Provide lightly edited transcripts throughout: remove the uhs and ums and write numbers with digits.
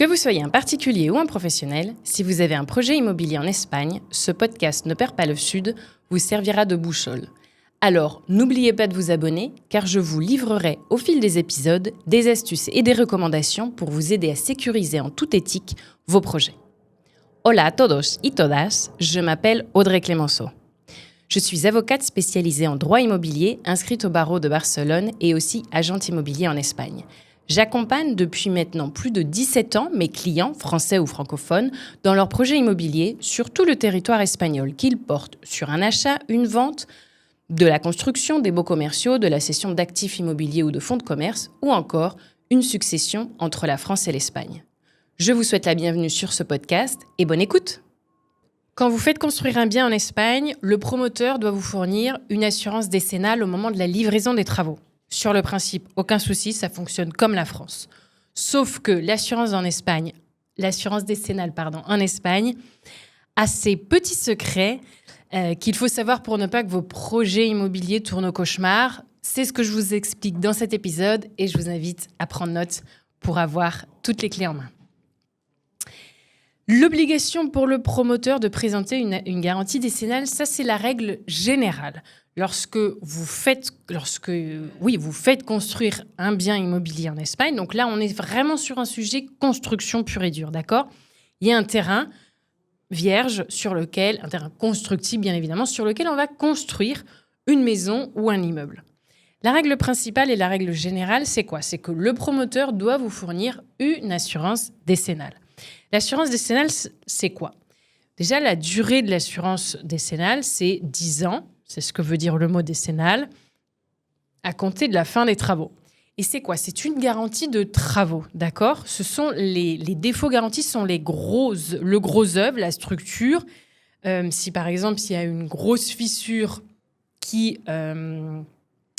Que vous soyez un particulier ou un professionnel, si vous avez un projet immobilier en Espagne, ce podcast Ne perd pas le Sud vous servira de boussole. Alors, n'oubliez pas de vous abonner, car je vous livrerai au fil des épisodes des astuces et des recommandations pour vous aider à sécuriser en toute éthique vos projets. Hola a todos y todas, je m'appelle Audrey Clemenceau. Je suis avocate spécialisée en droit immobilier, inscrite au barreau de Barcelone et aussi agente immobilier en Espagne. J'accompagne depuis maintenant plus de 17 ans mes clients, français ou francophones, dans leurs projets immobiliers sur tout le territoire espagnol, qu'ils portent sur un achat, une vente, de la construction, des baux commerciaux, de la cession d'actifs immobiliers ou de fonds de commerce, ou encore une succession entre la France et l'Espagne. Je vous souhaite la bienvenue sur ce podcast et bonne écoute! Quand vous faites construire un bien en Espagne, le promoteur doit vous fournir une assurance décennale au moment de la livraison des travaux. Sur le principe, aucun souci, ça fonctionne comme la France. Sauf que l'assurance décennale en Espagne a ses petits secrets qu'il faut savoir pour ne pas que vos projets immobiliers tournent au cauchemar. C'est ce que je vous explique dans cet épisode et je vous invite à prendre note pour avoir toutes les clés en main. L'obligation pour le promoteur de présenter une garantie décennale, ça c'est la règle générale. Lorsque vous faites construire un bien immobilier en Espagne, donc là on est vraiment sur un sujet construction pure et dure, d'accord ? Il y a un terrain vierge un terrain constructible bien évidemment, sur lequel on va construire une maison ou un immeuble. La règle principale et la règle générale, c'est quoi ? C'est que le promoteur doit vous fournir une assurance décennale. L'assurance décennale, c'est quoi ? Déjà, la durée de l'assurance décennale, c'est 10 ans. C'est ce que veut dire le mot décennale, à compter de la fin des travaux. Et c'est quoi ? C'est une garantie de travaux, d'accord ? Ce sont les défauts garantis sont le gros œuvre, la structure. Si par exemple, s'il y a une grosse fissure qui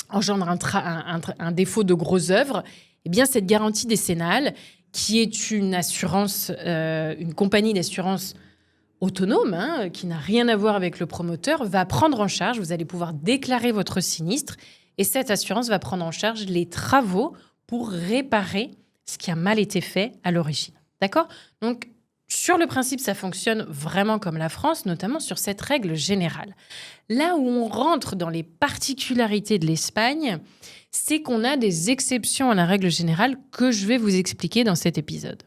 engendre un défaut de gros œuvre, eh bien cette garantie décennale, qui est une assurance, une compagnie d'assurance autonome, qui n'a rien à voir avec le promoteur, va prendre en charge, vous allez pouvoir déclarer votre sinistre, et cette assurance va prendre en charge les travaux pour réparer ce qui a mal été fait à l'origine. D'accord ? Donc, sur le principe, ça fonctionne vraiment comme la France, notamment sur cette règle générale. Là où on rentre dans les particularités de l'Espagne, c'est qu'on a des exceptions à la règle générale que je vais vous expliquer dans cet épisode.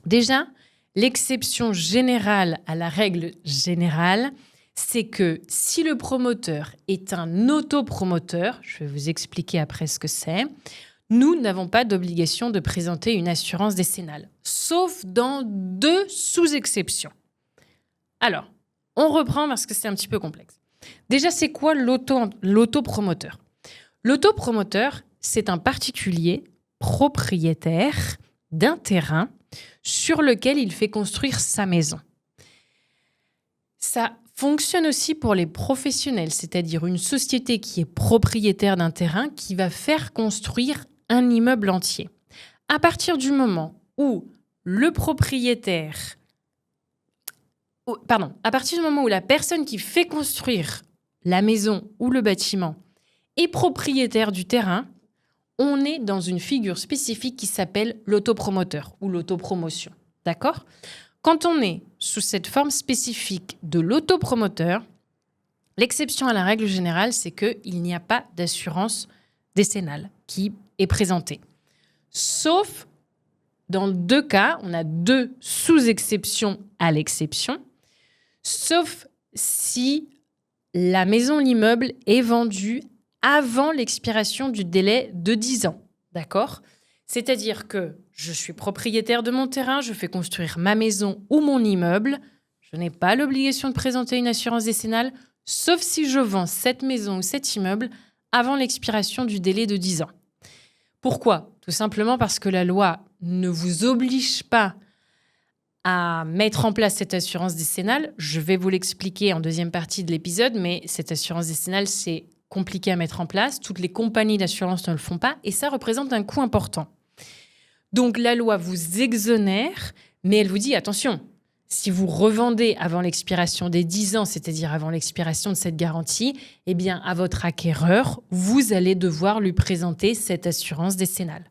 Déjà, l'exception générale à la règle générale, c'est que si le promoteur est un autopromoteur, je vais vous expliquer après ce que c'est, nous n'avons pas d'obligation de présenter une assurance décennale, sauf dans 2 sous-exceptions. Alors, on reprend parce que c'est un petit peu complexe. Déjà, c'est quoi l'autopromoteur ? L'autopromoteur, c'est un particulier propriétaire d'un terrain sur lequel il fait construire sa maison. Ça fonctionne aussi pour les professionnels, c'est-à-dire une société qui est propriétaire d'un terrain qui va faire construire un immeuble entier. À partir du moment où la personne qui fait construire la maison ou le bâtiment est propriétaire du terrain, on est dans une figure spécifique qui s'appelle l'autopromoteur ou l'autopromotion. D'accord ? Quand on est sous cette forme spécifique de l'autopromoteur, l'exception à la règle générale, c'est qu'il n'y a pas d'assurance décennale qui est présentée. Sauf dans 2 cas, on a 2 sous-exceptions à l'exception, sauf si la maison, l'immeuble est vendu avant l'expiration du délai de 10 ans. D'accord ? C'est-à-dire que je suis propriétaire de mon terrain, je fais construire ma maison ou mon immeuble, je n'ai pas l'obligation de présenter une assurance décennale, sauf si je vends cette maison ou cet immeuble avant l'expiration du délai de 10 ans. Pourquoi ? Tout simplement parce que la loi ne vous oblige pas à mettre en place cette assurance décennale. Je vais vous l'expliquer en deuxième partie de l'épisode, mais cette assurance décennale, c'est compliqué à mettre en place. Toutes les compagnies d'assurance ne le font pas et ça représente un coût important. Donc la loi vous exonère, mais elle vous dit attention, si vous revendez avant l'expiration des 10 ans, c'est-à-dire avant l'expiration de cette garantie, eh bien à votre acquéreur, vous allez devoir lui présenter cette assurance décennale.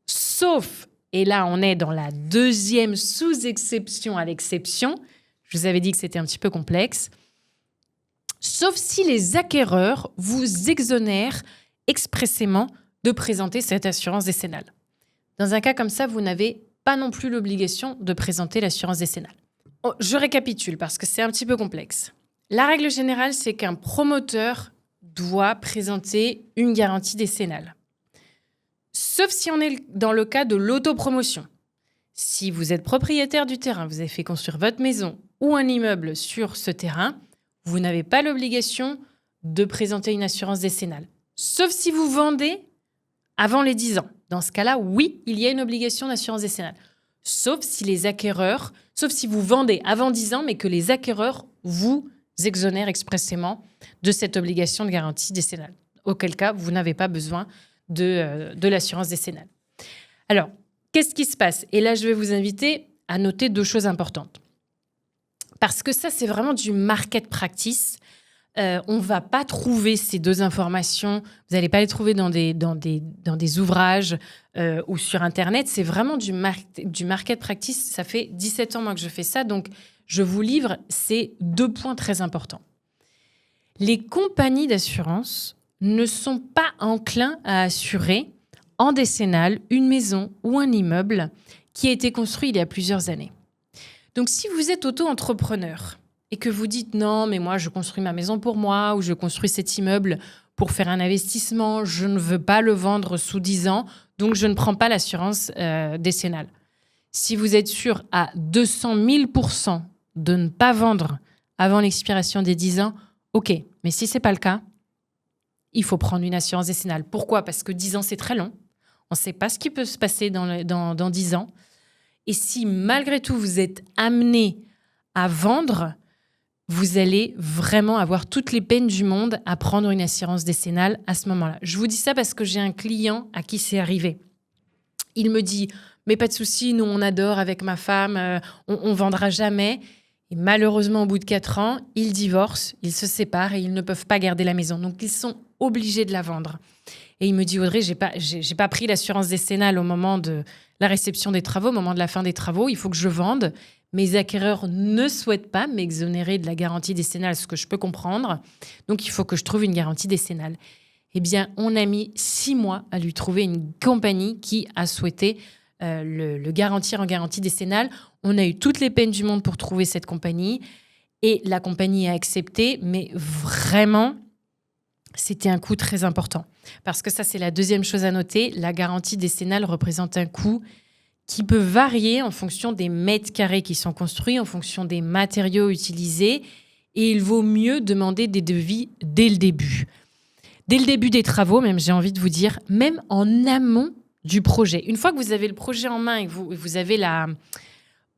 Sauf et là on est dans la deuxième sous-exception à l'exception, je vous avais dit que c'était un petit peu complexe, sauf si les acquéreurs vous exonèrent expressément de présenter cette assurance décennale. Dans un cas comme ça, vous n'avez pas non plus l'obligation de présenter l'assurance décennale. Je récapitule parce que c'est un petit peu complexe. La règle générale, c'est qu'un promoteur doit présenter une garantie décennale. Sauf si on est dans le cas de l'autopromotion. Si vous êtes propriétaire du terrain, vous avez fait construire votre maison ou un immeuble sur ce terrain, vous n'avez pas l'obligation de présenter une assurance décennale. Sauf si vous vendez avant les 10 ans. Dans ce cas-là, oui, il y a une obligation d'assurance décennale. Sauf si vous vendez avant 10 ans, mais que les acquéreurs vous exonèrent expressément de cette obligation de garantie décennale. Auquel cas, vous n'avez pas besoin de l'assurance décennale. Alors, qu'est-ce qui se passe? Et là, je vais vous inviter à noter 2 choses importantes. Parce que ça, c'est vraiment du market practice. On ne va pas trouver ces 2 informations. Vous n'allez pas les trouver dans des ouvrages ou sur Internet. C'est vraiment du market practice. Ça fait 17 ans moi, que je fais ça. Donc, je vous livre ces 2 points très importants. Les compagnies d'assurance ne sont pas enclins à assurer en décennale une maison ou un immeuble qui a été construit il y a plusieurs années. Donc, si vous êtes auto-entrepreneur et que vous dites « Non, mais moi, je construis ma maison pour moi ou je construis cet immeuble pour faire un investissement, je ne veux pas le vendre sous 10 ans, donc je ne prends pas l'assurance décennale. » Si vous êtes sûr à 200 000% de ne pas vendre avant l'expiration des 10 ans, OK. Mais si ce n'est pas le cas, il faut prendre une assurance décennale. Pourquoi? Parce que 10 ans, c'est très long. On ne sait pas ce qui peut se passer dans 10 ans. Et si malgré tout, vous êtes amené à vendre, vous allez vraiment avoir toutes les peines du monde à prendre une assurance décennale à ce moment-là. Je vous dis ça parce que j'ai un client à qui c'est arrivé. Il me dit « Mais pas de souci, nous on adore avec ma femme, on ne vendra jamais ». Et malheureusement, au bout de 4 ans, ils divorcent, ils se séparent et ils ne peuvent pas garder la maison. Donc, ils sont obligés de la vendre. Et il me dit, Audrey, j'ai pas pris l'assurance décennale au moment de la réception des travaux, au moment de la fin des travaux. Il faut que je vende. Mes acquéreurs ne souhaitent pas m'exonérer de la garantie décennale, ce que je peux comprendre. Donc, il faut que je trouve une garantie décennale. Eh bien, on a mis 6 mois à lui trouver une compagnie qui a souhaité le garantir en garantie décennale. On a eu toutes les peines du monde pour trouver cette compagnie et la compagnie a accepté, mais vraiment, c'était un coût très important. Parce que ça, c'est la deuxième chose à noter. La garantie décennale représente un coût qui peut varier en fonction des mètres carrés qui sont construits, en fonction des matériaux utilisés. Et il vaut mieux demander des devis dès le début. Dès le début des travaux, même, j'ai envie de vous dire, même en amont du projet. Une fois que vous avez le projet en main et que vous avez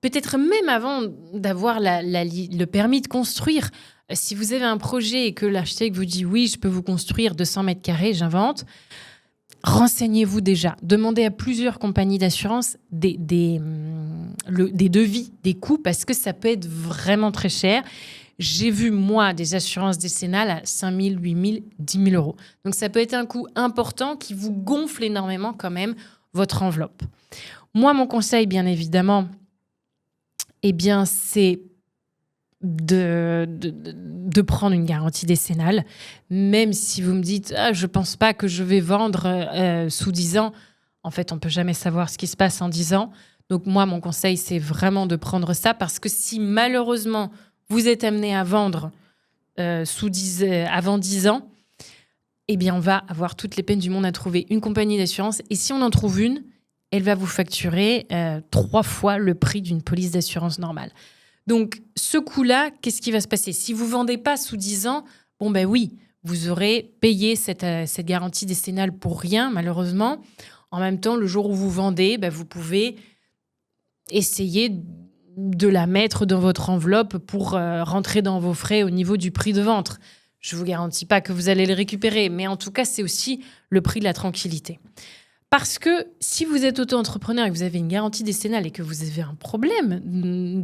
peut-être même avant d'avoir le permis de construire, si vous avez un projet et que l'architecte vous dit « Oui, je peux vous construire 200 mètres carrés, j'invente », renseignez-vous déjà. Demandez à plusieurs compagnies d'assurance des devis, des coûts, parce que ça peut être vraiment très cher. J'ai vu, moi, des assurances décennales à 5 000, 8 000, 10 000 euros. Donc, ça peut être un coût important qui vous gonfle énormément quand même votre enveloppe. Moi, mon conseil, bien évidemment, c'est de prendre une garantie décennale, même si vous me dites « je ne pense pas que je vais vendre sous 10 ans ». En fait, on ne peut jamais savoir ce qui se passe en 10 ans. Donc, moi, mon conseil, c'est vraiment de prendre ça parce que si malheureusement, vous êtes amené à vendre avant 10 ans, eh bien, on va avoir toutes les peines du monde à trouver une compagnie d'assurance. Et si on en trouve une, elle va vous facturer 3 fois le prix d'une police d'assurance normale. Donc, ce coût-là, qu'est-ce qui va se passer? Si vous ne vendez pas sous 10 ans, oui, vous aurez payé cette garantie décennale pour rien, malheureusement. En même temps, le jour où vous vendez, vous pouvez essayer de la mettre dans votre enveloppe pour rentrer dans vos frais au niveau du prix de vente. Je ne vous garantis pas que vous allez le récupérer, mais en tout cas, c'est aussi le prix de la tranquillité. Parce que si vous êtes auto-entrepreneur et que vous avez une garantie décennale et que vous avez un problème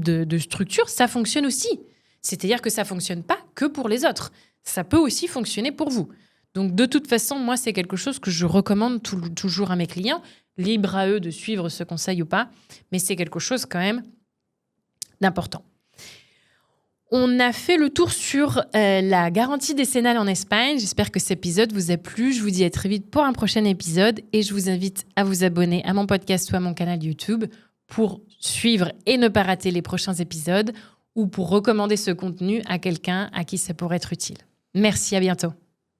de structure, ça fonctionne aussi. C'est-à-dire que ça ne fonctionne pas que pour les autres. Ça peut aussi fonctionner pour vous. Donc, de toute façon, moi, c'est quelque chose que je recommande toujours à mes clients. Libre à eux de suivre ce conseil ou pas, mais c'est quelque chose quand même d'important. On a fait le tour sur la garantie décennale en Espagne. J'espère que cet épisode vous a plu. Je vous dis à très vite pour un prochain épisode et je vous invite à vous abonner à mon podcast ou à mon canal YouTube pour suivre et ne pas rater les prochains épisodes ou pour recommander ce contenu à quelqu'un à qui ça pourrait être utile. Merci, à bientôt.